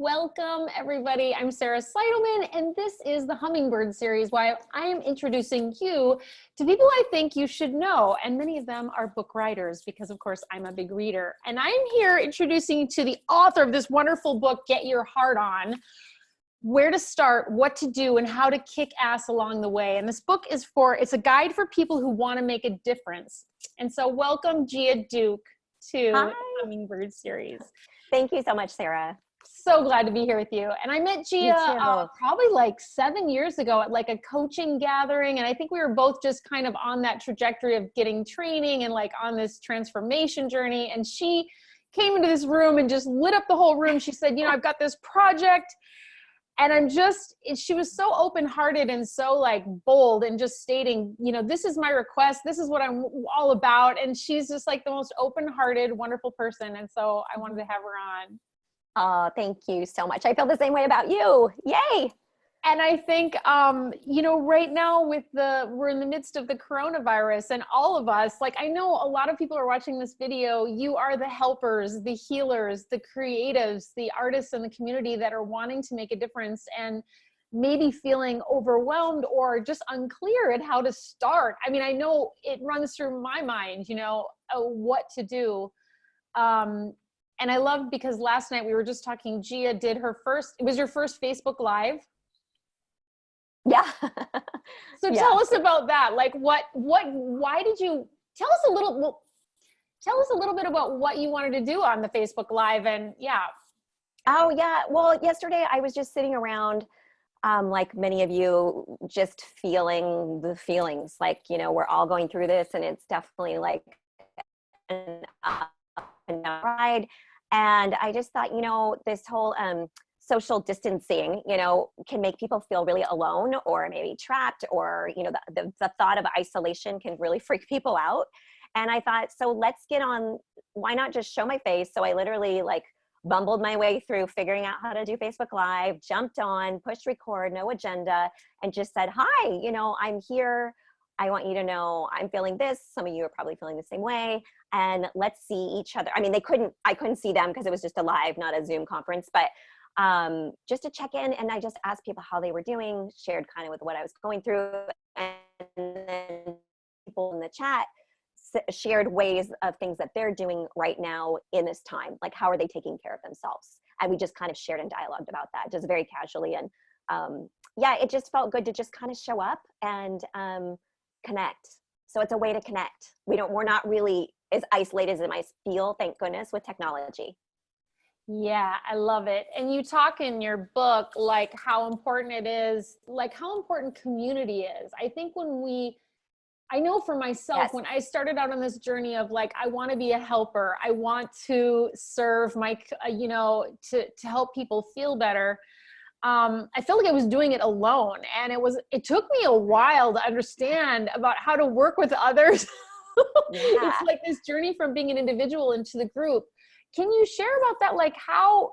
Welcome, everybody. I'm Sarah Seidelman, and this is the Hummingbird series, where I am introducing you to people I think you should know, and many of them are book writers, because, of course, I'm a big reader. And I'm here introducing you to the author of this wonderful book, Get Your Heart On, where to start, what to do, and how to kick ass along the way. And this book is it's a guide for people who want to make a difference. And so welcome, Gia Duke, to the Hummingbird series. Thank you so much, Sarah. So glad to be here with you. And I met Gia probably like 7 years ago at like a coaching gathering. And I think we were both just kind of on that trajectory of getting training and like on this transformation journey. And she came into this room and just lit up the whole room. She said, you know, I've got this project. And she was so open-hearted and so like bold and just stating, you know, this is my request. This is what I'm all about. And she's just like the most open-hearted, wonderful person. And so I wanted to have her on. Oh, thank you so much. I feel the same way about you. Yay. And I think, you know, right now we're in the midst of the coronavirus, and all of us, like, I know a lot of people are watching this video. You are the helpers, the healers, the creatives, the artists in the community that are wanting to make a difference and maybe feeling overwhelmed or just unclear at how to start. I mean, I know it runs through my mind, you know, what to do. And I love, because last night we were just talking, Gia did it was your first Facebook Live? Yeah. So tell us about that. Like why did you, tell us a little bit about what you wanted to do on the Facebook Live. And yeah. Oh yeah. Well, yesterday I was just sitting around, like many of you, just feeling the feelings, like, you know, we're all going through this, and it's definitely like an up and down ride. And I just thought, you know, this whole, social distancing, you know, can make people feel really alone or maybe trapped, or, you know, the thought of isolation can really freak people out. And I thought, so let's get on, why not just show my face? So I literally like bumbled my way through figuring out how to do Facebook Live, jumped on, pushed record, no agenda, and just said, hi, you know, I'm here. I want you to know I'm feeling this. Some of you are probably feeling the same way. And let's see each other. I mean, I couldn't see them because it was just a live, not a Zoom conference, but just to check in. And I just asked people how they were doing, shared kind of with what I was going through. And then people in the chat shared ways of things that they're doing right now in this time. Like, how are they taking care of themselves? And we just kind of shared and dialogued about that, just very casually. And yeah, it just felt good to just kind of show up and connect. So it's a way to connect. We're not really as isolated as it might feel, thank goodness, with technology. Yeah, I love it. And you talk in your book, like how important it is, like how important community is. I think I know for myself, yes, when I started out on this journey of like, I want to be a helper, I want to serve you know, to help people feel better. I felt like I was doing it alone, and it took me a while to understand about how to work with others. Yeah. It's like this journey from being an individual into the group. Can you share about that? Like how,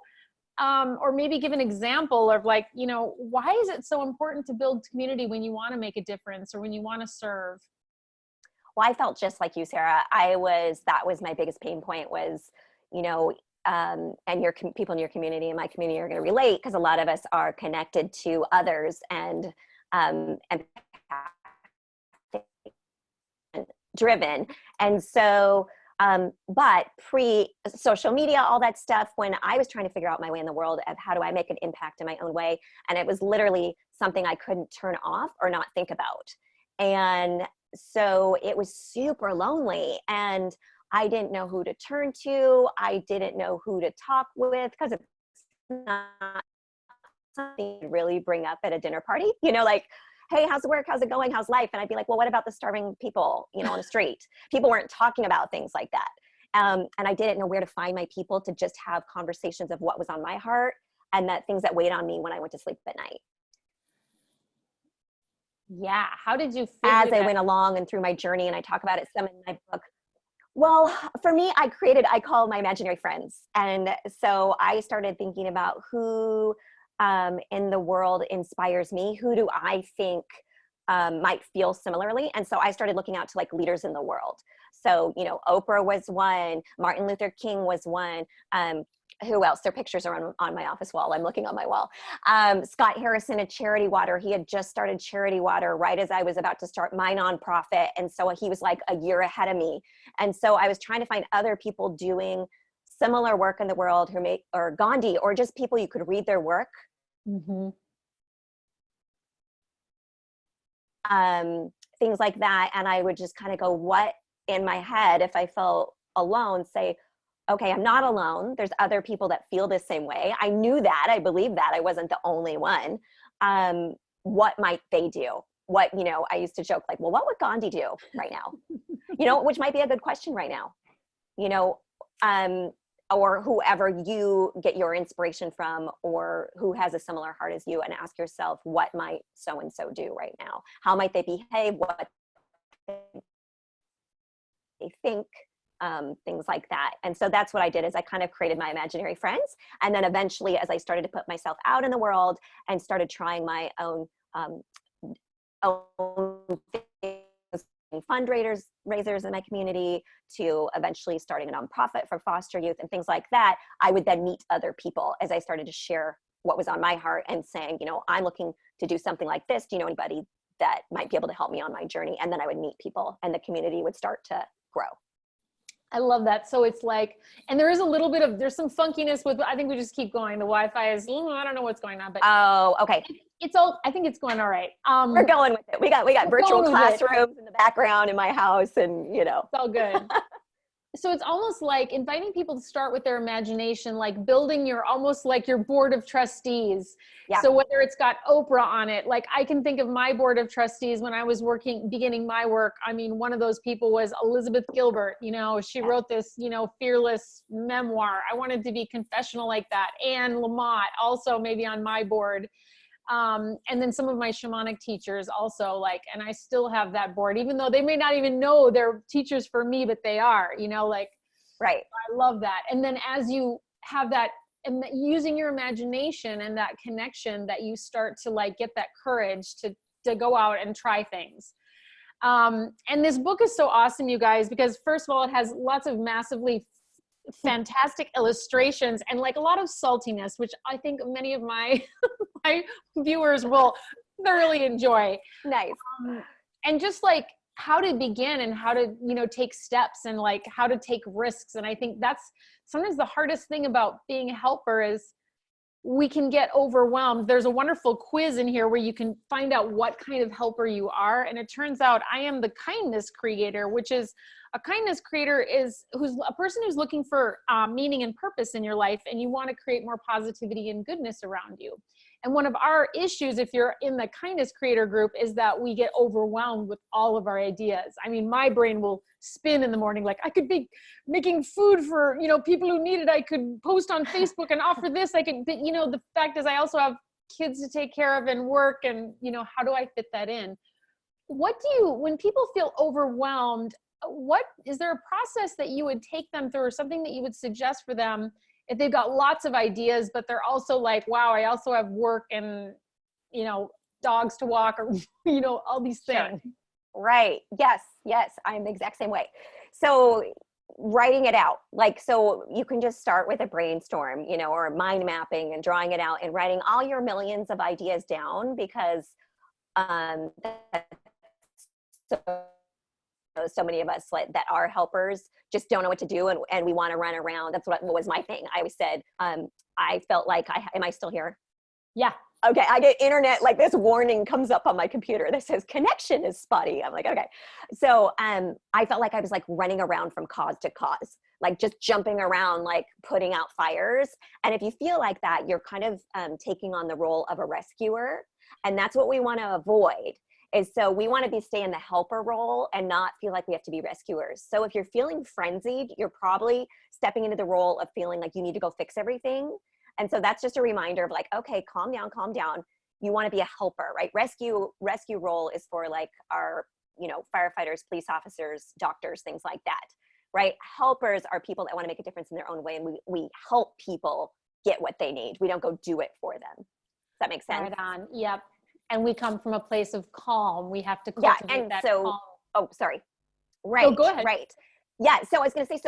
or maybe give an example of like, you know, why is it so important to build community when you want to make a difference or when you want to serve? Well, I felt just like you, Sarah. That was my biggest pain point was, you know, and people in your community and my community are going to relate, because a lot of us are connected to others and driven. And so, but pre-social media, all that stuff, when I was trying to figure out my way in the world of how do I make an impact in my own way, and it was literally something I couldn't turn off or not think about. And so it was super lonely, and I didn't know who to turn to. I didn't know who to talk with, because it's not something you really bring up at a dinner party, you know, like, hey, how's work? How's it going? How's life? And I'd be like, well, what about the starving people, you know, on the street? People weren't talking about things like that. And I didn't know where to find my people to just have conversations of what was on my heart and that things that weighed on me when I went to sleep at night. Yeah. How did you figure as I went along and through my journey? And I talk about it some in my book. Well, for me, I call my imaginary friends. And so I started thinking about who in the world inspires me. Who do I think might feel similarly? And so I started looking out to like leaders in the world. So, you know, Oprah was one, Martin Luther King was one, who else? Their pictures are on my office wall. I'm looking on my wall. Scott Harrison at Charity Water. He had just started Charity Water right as I was about to start my nonprofit. And so he was like a year ahead of me. And so I was trying to find other people doing similar work in the world or Gandhi, or just people you could read their work. Mm-hmm. Things like that. And I would just kind of go, what in my head, if I felt alone, say, okay, I'm not alone. There's other people that feel the same way. I knew that. I believed that. I wasn't the only one. What might they do? What, I used to joke like, well, what would Gandhi do right now? Which might be a good question right now, or whoever you get your inspiration from, or who has a similar heart as you, and ask yourself, what might so-and-so do right now? How might they behave? What they think? Things like that. And so that's what I did, is I kind of created my imaginary friends. And then eventually, as I started to put myself out in the world and started trying my own fundraisers in my community, to eventually starting a nonprofit for foster youth and things like that, I would then meet other people as I started to share what was on my heart and saying, I'm looking to do something like this. Do you know anybody that might be able to help me on my journey? And then I would meet people and the community would start to grow. I love that. So it's like, and there is a little bit of, there's some funkiness with, I think we just keep going. The Wi-Fi is, I don't know what's going on, but oh, okay. I think it's going all right. We're going with it. We got virtual classrooms in the background in my house, and it's all good. So it's almost like inviting people to start with their imagination, like building almost like your board of trustees. Yeah. So whether it's got Oprah on it, like I can think of my board of trustees when I was beginning my work. I mean, one of those people was Elizabeth Gilbert. She wrote this, fearless memoir. I wanted to be confessional like that. Anne Lamott also maybe on my board. And then some of my shamanic teachers also, and I still have that board, even though they may not even know they're teachers for me, but they are, right. I love that. And then as you have that, using your imagination and that connection, that you start to get that courage to go out and try things. And this book is so awesome, you guys, because first of all, it has lots of massively fantastic illustrations and a lot of saltiness, which I think many of my my viewers will thoroughly enjoy. Nice. And just how to begin and how to take steps and how to take risks. And I think that's sometimes the hardest thing about being a helper, is we can get overwhelmed. There's a wonderful quiz in here where you can find out what kind of helper you are. And it turns out I am the kindness creator, which is a kindness creator who's a person who's looking for meaning and purpose in your life, and you want to create more positivity and goodness around you. And one of our issues, if you're in the kindness creator group, is that we get overwhelmed with all of our ideas. I mean, my brain will spin in the morning, I could be making food for, people who need it. I could post on Facebook and offer this. I could, but the fact is I also have kids to take care of and work, and, how do I fit that in? When people feel overwhelmed, is there a process that you would take them through, or something that you would suggest for them if they've got lots of ideas, but they're also wow, I also have work and, dogs to walk, or, all these things. Sure. Right. Yes. I'm the exact same way. So writing it out, so you can just start with a brainstorm, or mind mapping and drawing it out and writing all your millions of ideas down, because so many of us that are helpers just don't know what to do, and we want to run around. That's what was my thing. I always said, I felt like am I still here? Yeah. Okay. I get internet, this warning comes up on my computer that says connection is spotty. I'm like, okay. So I felt like I was running around from cause to cause, just jumping around, putting out fires. And if you feel like that, you're kind of taking on the role of a rescuer. And that's what we want to avoid. So we want to stay in the helper role and not feel like we have to be rescuers. So if you're feeling frenzied, you're probably stepping into the role of feeling like you need to go fix everything. And so that's just a reminder of okay, calm down. You want to be a helper, right? Rescue role is for our, firefighters, police officers, doctors, things like that, right? Helpers are people that want to make a difference in their own way. And we help people get what they need. We don't go do it for them. Does that make sense? Right on. Yep. And we come from a place of calm. We have to cultivate that calm. Oh, sorry. Right. Oh, go ahead. Right. Yeah. So I was going to say,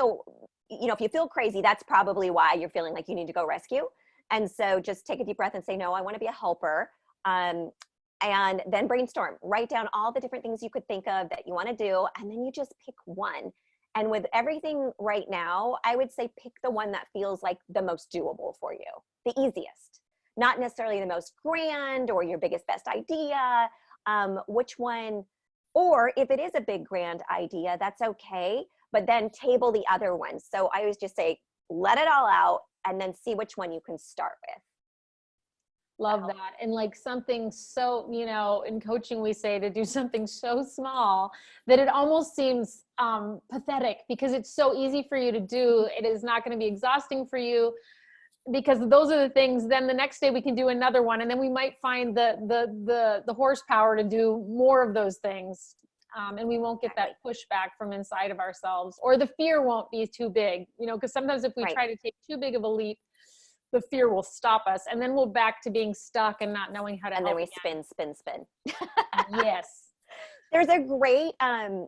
if you feel crazy, that's probably why you're feeling like you need to go rescue. And so just take a deep breath and say, no, I want to be a helper. And then brainstorm, write down all the different things you could think of that you want to do. And then you just pick one. And with everything right now, I would say pick the one that feels like the most doable for you, the easiest, not necessarily the most grand or your biggest, best idea. Which one, or if it is a big, grand idea, that's okay. But then table the other ones. So I always just say, let it all out and then see which one you can start with. Love that. And like something so, in coaching, we say to do something so small that it almost seems pathetic because it's so easy for you to do. It is not going to be exhausting for you because those are the things. Then the next day we can do another one. And then we might find the horsepower to do more of those things. And we won't get that pushback from inside of ourselves, or the fear won't be too big, because sometimes if we try to take too big of a leap, the fear will stop us, and then we're back to being stuck and not knowing how to help. And then we spin. Yes. There's a great, I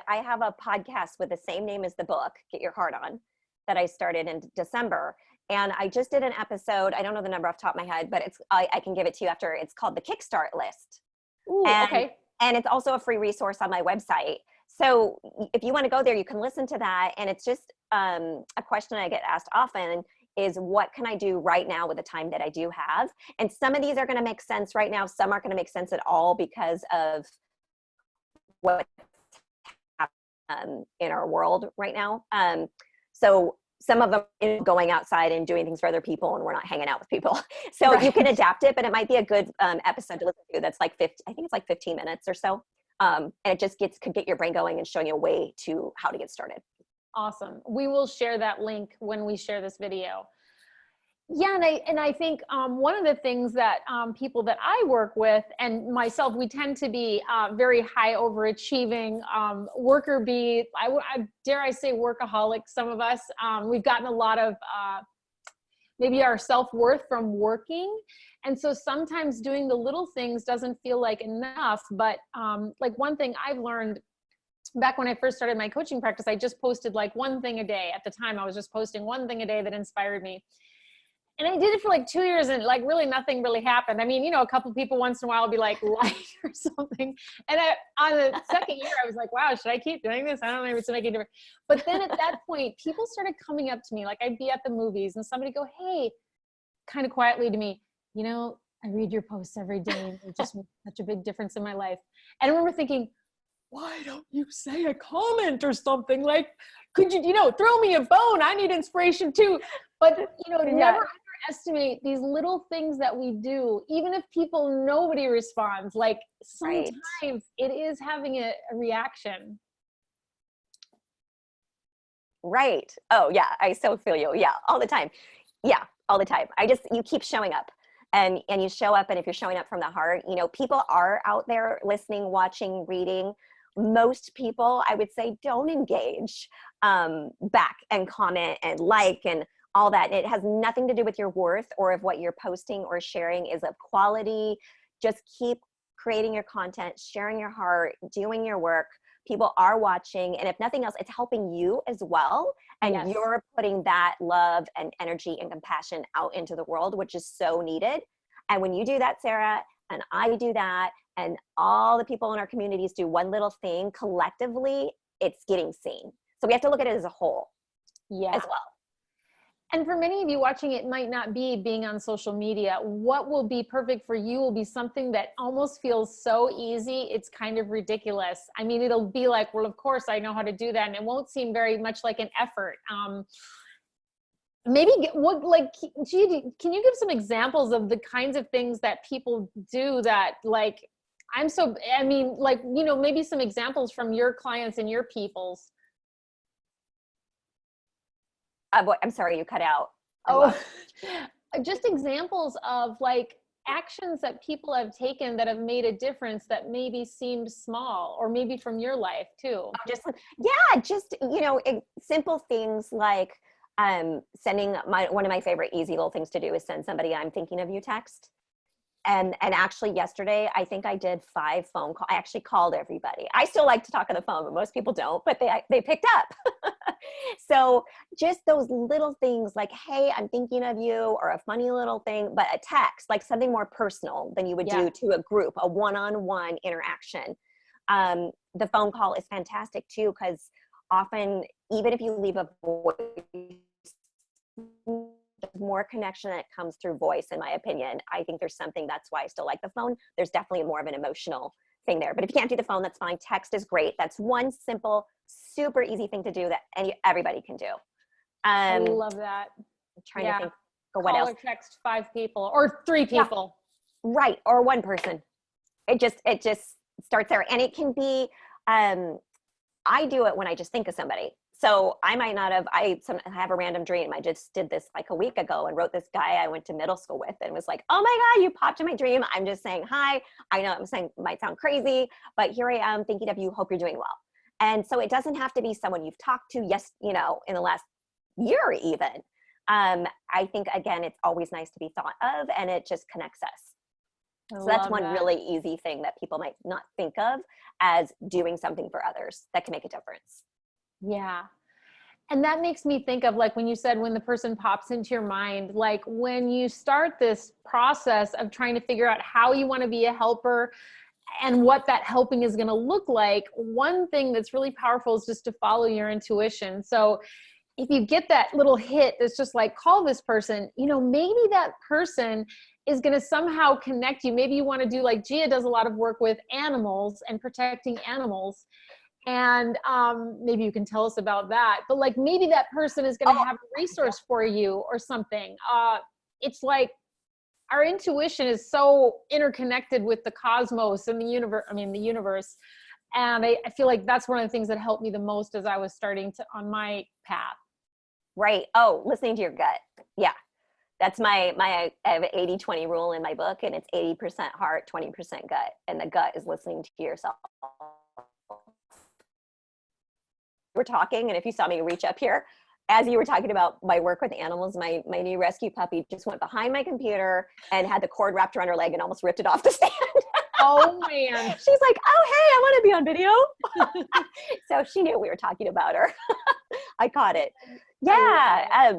have a podcast with the same name as the book, Get Your Heart On, that I started in December. And I just did an episode, I don't know the number off the top of my head, but I can give it to you after. It's called the Kickstart List. Ooh, okay. And it's also a free resource on my website. So if you want to go there, you can listen to that. And it's just a question I get asked often is, what can I do right now with the time that I do have? And some of these are going to make sense right now. Some aren't going to make sense at all because of what's happening in our world right now. So some of them is going outside and doing things for other people, and we're not hanging out with people. So you can adapt it, but it might be a good episode to listen to. That's like 15 minutes or so. And it just could get your brain going and showing you a way to how to get started. Awesome. We will share that link when we share this video. Yeah, and I think one of the things that people that I work with and myself, we tend to be very high overachieving worker bee. I dare I say workaholics. Some of us, we've gotten a lot of maybe our self-worth from working. And so sometimes doing the little things doesn't feel like enough. But like one thing I've learned back when I first started my coaching practice, I just posted like one thing a day. At the time, I was just posting one thing a day that inspired me. And I did it for like 2 years and like really nothing really happened. I mean, a couple people once in a while will be like like or something. And on the second year, I was like, wow, should I keep doing this? I don't know if it's making a difference. But then at that point, people started coming up to me. Like I'd be at the movies and somebody go, hey, kind of quietly to me, I read your posts every day and it just makes such a big difference in my life. And I remember thinking, why don't you say a comment or something? Like, could you, throw me a bone? I need inspiration too. But, never underestimate these little things that we do, even if nobody responds. Like sometimes it is having a reaction. Right. Oh yeah. I so feel you. Yeah. All the time. Yeah. All the time. You keep showing up. And you show up, and if you're showing up from the heart, people are out there listening, watching, reading. Most people, I would say, don't engage back and comment and like and all that. It has nothing to do with your worth or if what you're posting or sharing is of quality. Just keep creating your content, sharing your heart, doing your work. People are watching, and if nothing else, it's helping you as well. And you're putting that love and energy and compassion out into the world, which is so needed. And when you do that, Sarah, and I do that, and all the people in our communities do one little thing collectively, it's getting seen. So we have to look at it as a whole as well. And for many of you watching, it might not be being on social media. What will be perfect for you will be something that almost feels so easy, it's kind of ridiculous. I mean, it'll be like, well, of course I know how to do that. And it won't seem very much like an effort. Maybe Gia, can you give some examples of the kinds of things that people do that maybe some examples from your clients and your people's. I'm sorry, you cut out. Just examples of like actions that people have taken that have made a difference that maybe seemed small, or maybe from your life too. Simple things like sending one of my favorite easy little things to do is send somebody "I'm thinking of you" text. And actually yesterday, I think I did 5 phone calls. I actually called everybody. I still like to talk on the phone, but most people don't, but they picked up. So just those little things like, hey, I'm thinking of you, or a funny little thing, but a text, like something more personal than you would do to a group, a one-on-one interaction. The phone call is fantastic too, because often, even if you leave a voice, there's more connection that comes through voice, in my opinion. I think there's something, that's why I still like the phone. There's definitely more of an emotional thing there. But if you can't do the phone, that's fine. Text is great. That's one simple, super easy thing to do that everybody can do. I love that. I'm trying to think of what Call else. or text 5 people or 3 people. Yeah. Right. Or one person. It just starts there. And it can be, I do it when I just think of somebody. So I might not have, I have a random dream. I just did this like a week ago and wrote this guy I went to middle school with and was like, oh my God, you popped in my dream. I'm just saying hi. I know I'm saying, might sound crazy, but here I am thinking of you. Hope you're doing well. And so it doesn't have to be someone you've talked to, in the last year even. I think, again, it's always nice to be thought of, and it just connects us. So that's one really easy thing that people might not think of as doing something for others that can make a difference. Yeah. And that makes me think of, like, when you said, when the person pops into your mind, like when you start this process of trying to figure out how you want to be a helper and what that helping is going to look like, one thing that's really powerful is just to follow your intuition. So if you get that little hit that's just like, call this person, maybe that person is going to somehow connect you. Maybe you want to do, like Gia does a lot of work with animals and protecting animals. And maybe you can tell us about that. But like, maybe that person is going to have a resource for you or something. It's like our intuition is so interconnected with the cosmos and the universe. And I feel like that's one of the things that helped me the most as I was starting on my path. Right. Oh, listening to your gut. Yeah. That's I have an 80-20 rule in my book, and it's 80% heart, 20% gut. And the gut is listening to yourself. We're talking, and if you saw me reach up here, as you were talking about my work with animals, my new rescue puppy just went behind my computer and had the cord wrapped around her leg and almost ripped it off the stand. Oh man. She's like, oh, hey, I want to be on video. So she knew we were talking about her. I caught it. Yeah.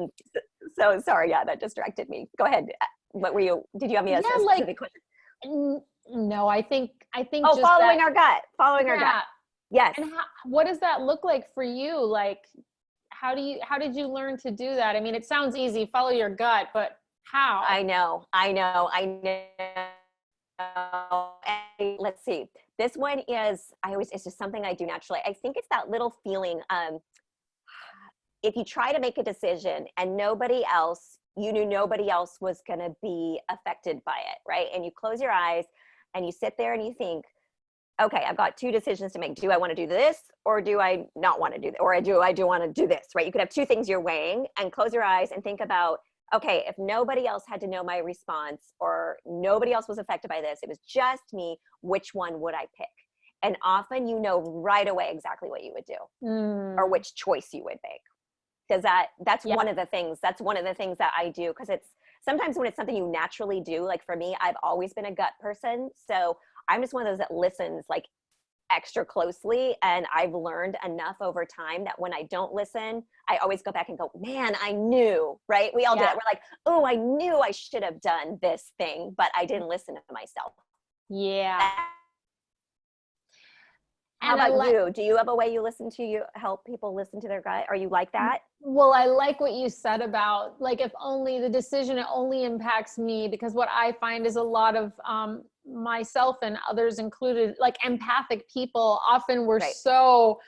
So sorry. Yeah, that distracted me. Go ahead. What were you, did you have me a specific question? No, I think just following our gut, our gut. Yes. And what does that look like for you? Like, how did you learn to do that? I mean, it sounds easy, follow your gut, but how? I know. And let's see. This one is, it's just something I do naturally. I think it's that little feeling. If you try to make a decision and you knew nobody else was going to be affected by it, right? And you close your eyes and you sit there and you think, okay, I've got 2 decisions to make. Do I want to do this, or do I not want to do that? Or do I want to do this, right? You could have 2 things you're weighing, and close your eyes and think about, okay, if nobody else had to know my response, or nobody else was affected by this, it was just me, which one would I pick? And often you know right away exactly what you would do or which choice you would make. Because that's one of the things that I do, because it's sometimes when it's something you naturally do, like for me, I've always been a gut person. So I'm just one of those that listens like extra closely. And I've learned enough over time that when I don't listen, I always go back and go, man, I knew, right? We all do it. We're like, oh, I knew I should have done this thing, but I didn't listen to myself. Yeah. How about you? Do you have a way you help people listen to their gut? Are you like that? Well, I like what you said about, like, if only the decision, it only impacts me, because what I find is a lot of myself and others included, like empathic people, often we're so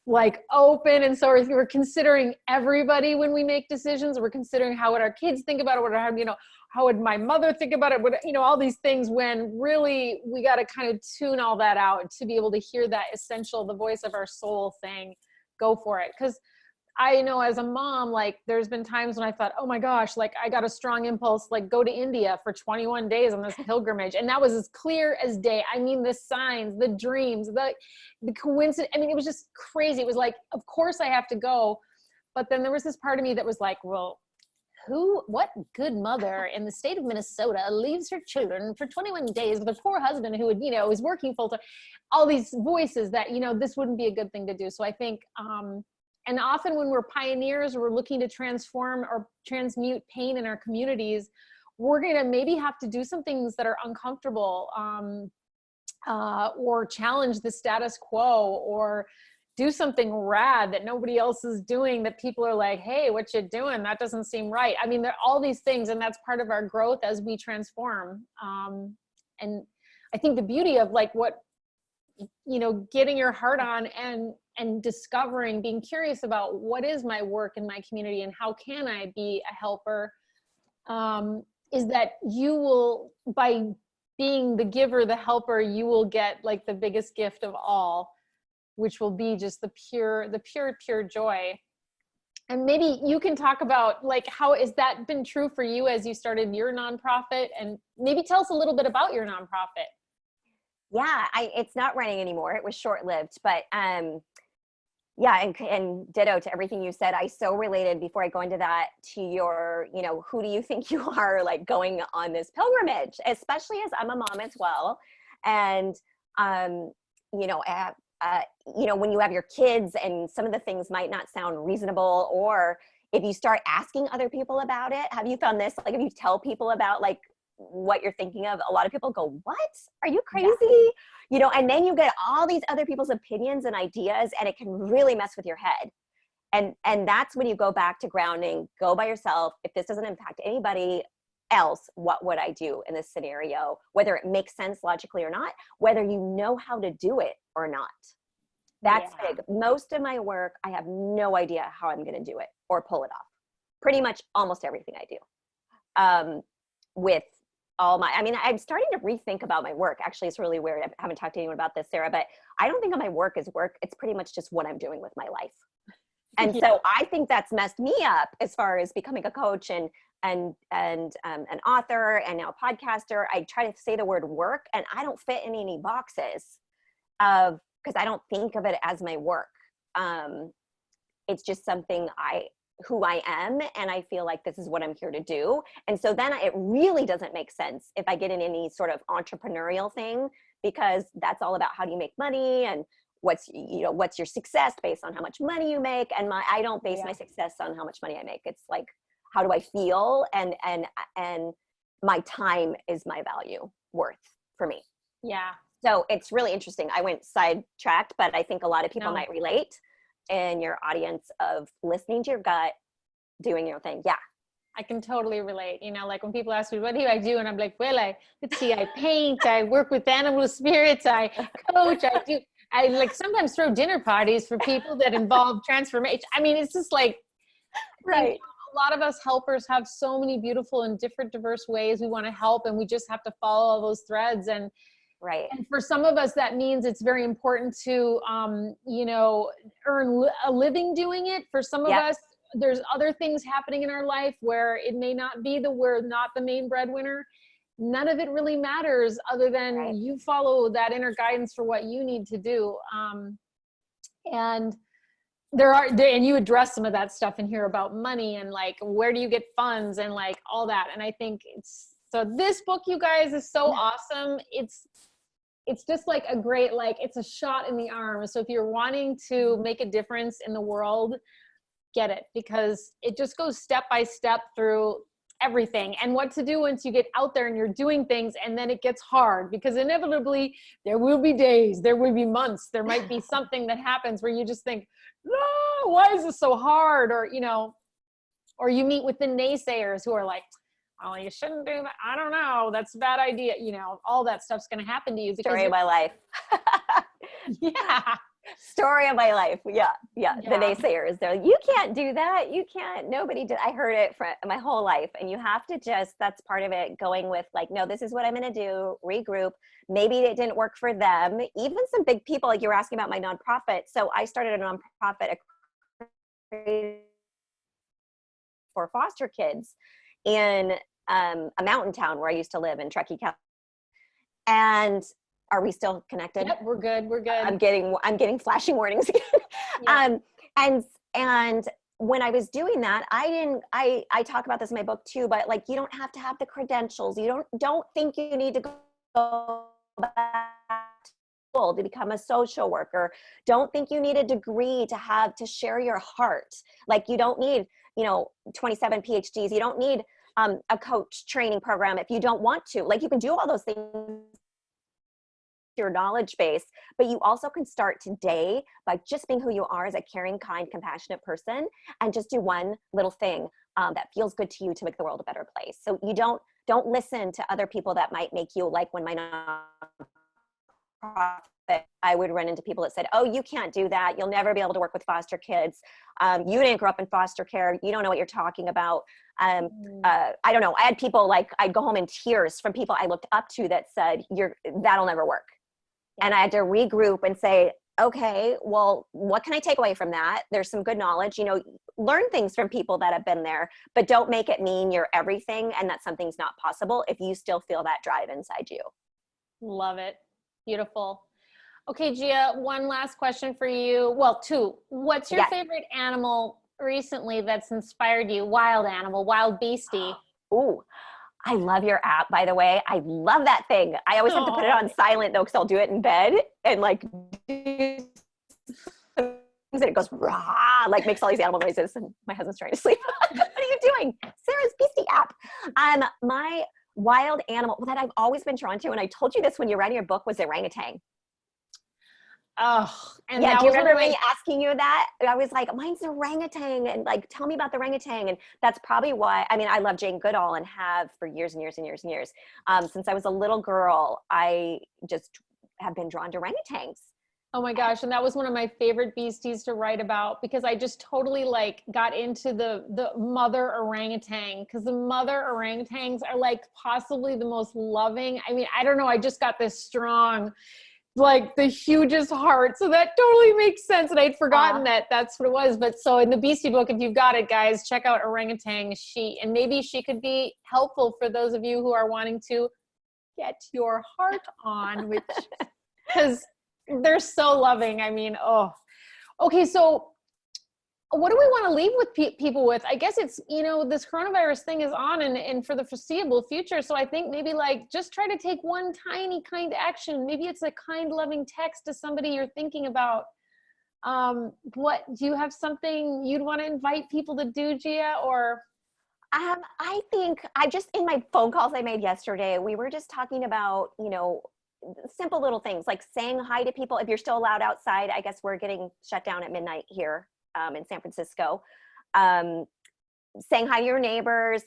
like open. And so we're considering everybody when we make decisions. We're considering how would our kids think about it, how would my mother think about it? All these things, when really we got to kind of tune all that out to be able to hear that essential, the voice of our soul saying, go for it. Because I know as a mom, like there's been times when I thought, oh my gosh, like I got a strong impulse, like go to India for 21 days on this pilgrimage. And that was as clear as day. I mean, the signs, the dreams, the coincidence. I mean, it was just crazy. It was like, of course I have to go. But then there was this part of me that was like, well, what good mother in the state of Minnesota leaves her children for 21 days with a poor husband who would, is working full time, all these voices that, this wouldn't be a good thing to do. So I think, and often when we're pioneers or we're looking to transform or transmute pain in our communities, we're going to maybe have to do some things that are uncomfortable, or challenge the status quo, or do something rad that nobody else is doing, that people are like, hey, what you doing? That doesn't seem right. I mean, there are all these things, and that's part of our growth as we transform. And I think the beauty of like what, getting your heart on and discovering, being curious about what is my work in my community and how can I be a helper, is that you will, by being the giver, the helper, you will get like the biggest gift of all, which will be just the pure joy. And maybe you can talk about like, how has that been true for you as you started your nonprofit, and maybe tell us a little bit about your nonprofit. Yeah, it's not running anymore. It was short-lived, but yeah, and ditto to everything you said. I so related, before I go into that, to your, who do you think you are, like going on this pilgrimage, especially as I'm a mom as well. And, when you have your kids and some of the things might not sound reasonable, or if you start asking other people about it, have you found this? Like if you tell people about like what you're thinking of, a lot of people go, what? Are you crazy? Yeah. And then you get all these other people's opinions and ideas, and it can really mess with your head. And that's when you go back to grounding, go by yourself. If this doesn't impact anybody else, what would I do in this scenario? Whether it makes sense logically or not, whether you know how to do it or not. That's big. Most of my work, I have no idea how I'm going to do it or pull it off. Pretty much almost everything I do. With all my, I'm starting to rethink about my work. Actually, it's really weird. I haven't talked to anyone about this, Sarah, but I don't think of my work as work. It's pretty much just what I'm doing with my life. And so I think that's messed me up as far as becoming a coach and an author and now a podcaster. I try to say the word work, and I don't fit in any boxes because I don't think of it as my work. It's just something who I am, and I feel like this is what I'm here to do. And so then it really doesn't make sense if I get in any sort of entrepreneurial thing, because that's all about how do you make money and what's your success based on how much money you make. And I don't base my success on how much money I make. It's like, how do I feel? And my time is my value worth for me. Yeah. So it's really interesting. I went sidetracked, but I think a lot of people might relate in your audience of listening to your gut, doing your thing. Yeah. I can totally relate. Like when people ask me, what do I do? And I'm like, well, let's see, I paint, I work with animal spirits, I coach, I like sometimes throw dinner parties for people that involve transformation. It's just like, right. A lot of us helpers have so many beautiful and different diverse ways we want to help, and we just have to follow all those threads. And right. And for some of us, that means it's very important to, earn a living doing it. For some of us, there's other things happening in our life where it may not be we're not the main breadwinner. None of it really matters other than you follow that inner guidance for what you need to do. And and you address some of that stuff in here about money and like, where do you get funds and like all that. And I think so this book, you guys, is so awesome. It's just like a great, like, it's a shot in the arm. So if you're wanting to make a difference in the world, get it, because it just goes step by step through everything and what to do once you get out there and you're doing things. And then it gets hard, because inevitably there will be days, there will be months, there might be something that happens where you just think, no, why is this so hard? Or, or you meet with the naysayers who are like, oh, you shouldn't do that. I don't know. That's a bad idea. All that stuff's going to happen to you. Story of my life. Yeah. Story of my life. Yeah. The naysayers. They're like, you can't do that. You can't. Nobody did. I heard it for my whole life. And you have to that's part of it, going with like, no, this is what I'm going to do. Regroup. Maybe it didn't work for them. Even some big people, like you were asking about my nonprofit. So I started a nonprofit for foster kids in a mountain town where I used to live in Truckee, California. And are we still connected? Yep, we're good. I'm getting flashing warnings again. Yeah. And when I was doing that, I talk about this in my book too, but like, you don't have to have the credentials. You don't think you need to go back to school to become a social worker. Don't think you need a degree to share your heart. Like, you don't need, 27 PhDs. You don't need a coach training program if you don't want to. Like, you can do all those things, your knowledge base, but you also can start today by just being who you are as a caring, kind, compassionate person, and just do one little thing that feels good to you to make the world a better place. So you don't listen to other people that might make you, like when my nonprofit, I would run into people that said, oh, you can't do that. You'll never be able to work with foster kids. You didn't grow up in foster care. You don't know what you're talking about. I don't know. I had people like, I'd go home in tears from people I looked up to that said, that'll never work. And I had to regroup and say, okay, well, what can I take away from that? There's some good knowledge, learn things from people that have been there, but don't make it mean you're everything and that something's not possible if you still feel that drive inside you. Love it. Beautiful. Okay, Gia, one last question for you. Well, two. What's your favorite animal recently that's inspired you? Wild animal, wild beastie. Ooh. I love your app, by the way. I love that thing. I always have to put it on silent though, because I'll do it in bed and like and it goes rah, like makes all these animal noises, and my husband's trying to sleep. What are you doing? Sarah's Beastie app. My wild animal that I've always been drawn to, and I told you this when you're writing your book, was orangutan. Oh, and yeah, do you remember me asking you that? I was like, mine's orangutan, and like, tell me about the orangutan. And that's probably why, I love Jane Goodall and have for years and years and years and years. Since I was a little girl, I just have been drawn to orangutans. Oh my gosh. And that was one of my favorite beasties to write about, because I just totally like got into the mother orangutan, because the mother orangutans are like possibly the most loving. I don't know. I just got this strong, like the hugest heart. So that totally makes sense. And I'd forgotten that that's what it was. But so in the Beastie book, if you've got it, guys, check out orangutan. And maybe she could be helpful for those of you who are wanting to get your heart on, which, because they're so loving. Okay. So what do we want to leave with people with? I guess it's, this coronavirus thing is on and for the foreseeable future. So I think maybe like just try to take one tiny kind action. Maybe it's a kind, loving text to somebody you're thinking about. Do you have something you'd want to invite people to do, Gia, or? I think in my phone calls I made yesterday, we were just talking about, simple little things like saying hi to people. If you're still allowed outside, I guess we're getting shut down at midnight here. In San Francisco, saying hi to your neighbors,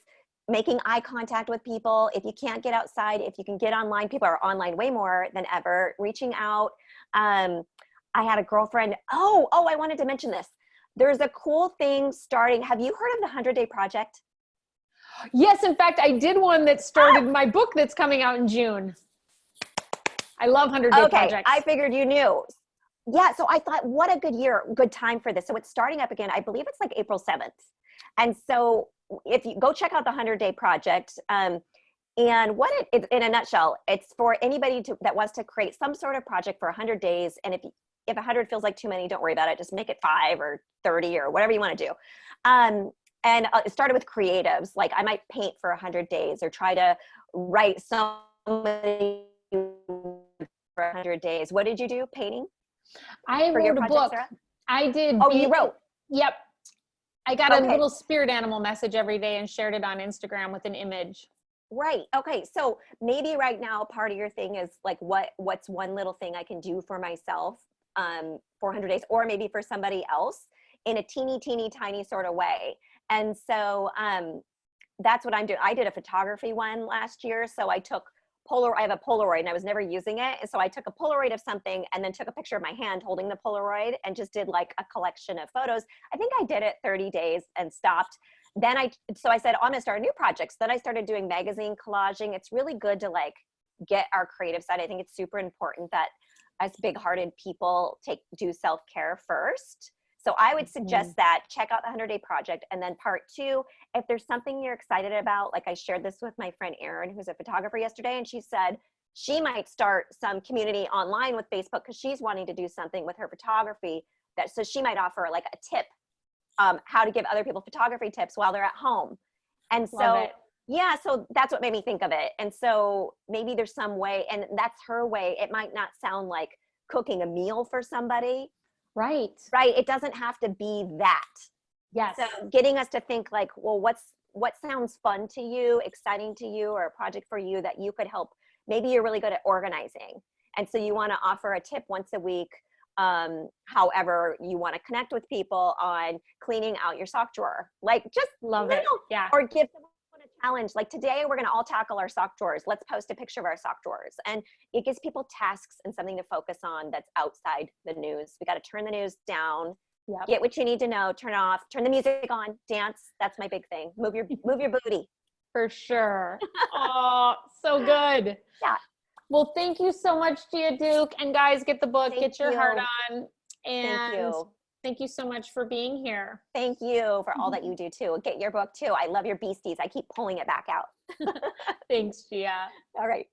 making eye contact with people. If you can't get outside, if you can get online, people are online way more than ever, reaching out. I had a girlfriend. Oh, I wanted to mention this. There's a cool thing starting. Have you heard of the 100-Day Project? Yes. In fact, I did one that started my book that's coming out in June. I love 100-Day Projects. I figured you knew. Yeah, so I thought, what a good time for this. So it's starting up again. I believe it's like April 7th. And so if you go check out the 100-Day Project, and what it in a nutshell, it's for anybody that wants to create some sort of project for 100 days. And if 100 feels like too many, don't worry about it. Just make it 5 or 30 or whatever you want to do. And it started with creatives. Like I might paint for 100 days or try to write somebody for 100 days. What did you do? Painting? I wrote a book. Sarah? I did. Oh, you wrote? Yep. I got a little spirit animal message every day and shared it on Instagram with an image. Right. Okay. So maybe right now part of your thing is like, what's one little thing I can do for myself for 100 days, or maybe for somebody else in a teeny tiny sort of way. And so that's what I'm doing. I did a photography one last year. So I took I have a Polaroid and I was never using it. And so I took a Polaroid of something and then took a picture of my hand holding the Polaroid and just did like a collection of photos. I think I did it 30 days and stopped. Then I said, I'm gonna start a new project. So then I started doing magazine collaging. It's really good to like get our creative side. I think it's super important that as big-hearted people do self-care first. So I would suggest that check out the 100-Day Project. And then part 2, if there's something you're excited about, like I shared this with my friend Erin, who's a photographer yesterday, and she said she might start some community online with Facebook because she's wanting to do something with her photography so she might offer like a tip how to give other people photography tips while they're at home. And Love so, it. yeah, so that's what made me think of it. And so maybe there's some way, and that's her way. It might not sound like cooking a meal for somebody, Right. right? It doesn't have to be that. Yes. So getting us to think like, well, what sounds fun to you, exciting to you, or a project for you that you could help. Maybe you're really good at organizing. And so you want to offer a tip once a week. However, you want to connect with people on cleaning out your sock drawer, like just Love it. Yeah. or give someone a challenge. Like today, we're going to all tackle our sock drawers. Let's post a picture of our sock drawers. And it gives people tasks and something to focus on that's outside the news. We got to turn the news down. Yep. Get what you need to know, turn it off, turn the music on, dance. That's my big thing. Move your booty. For sure. Oh, so good. Yeah. Well, thank you so much, Gia Duke. And guys, get the book, get your heart on. And thank you so much for being here. Thank you for all that you do too. Get your book too. I love your beasties. I keep pulling it back out. Thanks, Gia. All right.